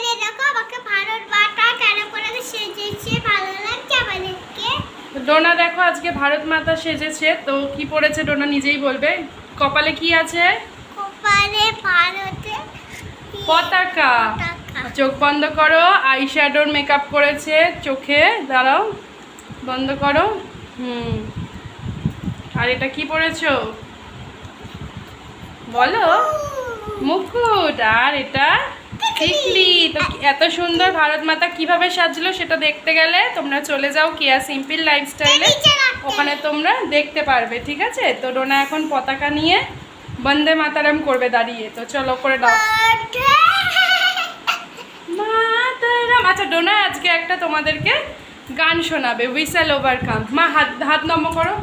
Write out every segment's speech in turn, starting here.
এই দেখো আমাকে ভারত মাতা কেন করে সেজেছে ভালো লাগছে আমাদেরকে। ডোনা দেখো আজকে ভারত মাতা সেজেছে, তো কি পরেছে ডোনা নিজেই বলবে। কপালে কি আছে? কপালে ভারতে পতাকা। চোখ বন্ধ করো, আই শ্যাডোর মেকআপ করেছে চোখে, দাঁড়াও বন্ধ করো। আর এটা কি পরেছো বলো? মুকুট। আর এটা টিকলি। তো এত সুন্দর ভারত মাতা কিভাবে সাজলো সেটা দেখতে গেলে তোমরা চলে যাও কেয়া সিম্পল লাইফস্টাইলে, ওখানে তোমরা দেখতে পারবে, ঠিক আছে? তো ডোনা এখন পতাকা নিয়ে বন্দে মাতারাম করবে দাঁড়িয়ে, তো চলো করে দাও মাতারাম। আচ্ছা ডোনা আজকে একটা তোমাদেরকে গান শোনাবে, হুইসেল ওভারকাম। মা হাত হাত নম করো।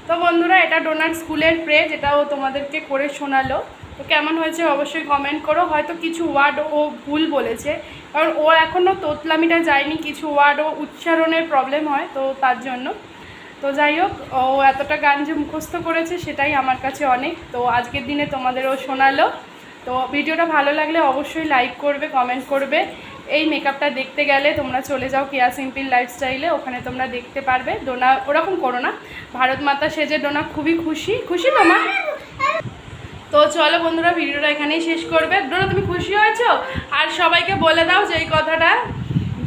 তো বন্ধুরা এটা ডোনার স্কুলের প্রে, যেটা ও তোমাদেরকে করে শোনালো। তো কেমন হয়েছে অবশ্যই কমেন্ট করো। হয়তো কিছু ওয়ার্ড ও ভুল বলেছে, কারণ ও এখনও তোতলামিটা যায়নি, কিছু ওয়ার্ড ও উচ্চারণের প্রবলেম হয়, তো তার জন্য। তো যাই হোক, ও এতটা গান যে মুখস্থ করেছে সেটাই আমার কাছে অনেক। তো আজকের দিনে তোমাদেরও শোনালো। তো ভিডিওটা ভালো লাগলে অবশ্যই লাইক করবে, কমেন্ট করবে। এই মেকআপটা দেখতে গেলে তোমরা চলে যাও কেয়া সিম্পল লাইফস্টাইলে, ওখানে তোমরা দেখতে পারবে। ডোনা ওরকম করো না, ভারত মাতা সেজে ডোনা খুবই খুশি। খুশি তো মা? তো চলো বন্ধুরা ভিডিওটা এখানেই শেষ করবে। ডোনা তুমি খুশি হয়েছো? আর সবাইকে বলে দাও যে এই কথাটা,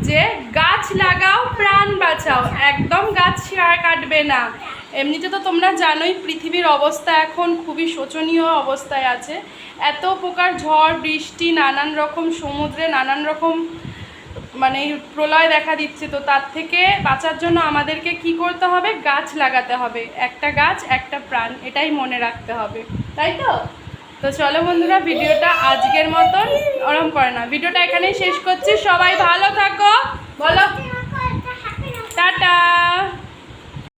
যে গাছ লাগাও প্রাণ বাঁচাও, একদম গাছ কাটবে না। এমনিতে তো তোমরা জানোই পৃথিবীর অবস্থা এখন খুবই শোচনীয় অবস্থায় আছে। এত প্রকার ঝড় বৃষ্টি, নানান রকম সমুদ্রে নানান রকম মানে প্রলয় দেখা দিচ্ছে। তো তার থেকে বাঁচার জন্য আমাদেরকে কি করতে হবে? গাছ লাগাতে হবে। একটা গাছ একটা প্রাণ, এটাই মনে রাখতে হবে, তাই তো? তো চলো বন্ধুরা ভিডিওটা আজকের মতন ওরম করে না, ভিডিওটা এখানেই শেষ করছি। সবাই ভালো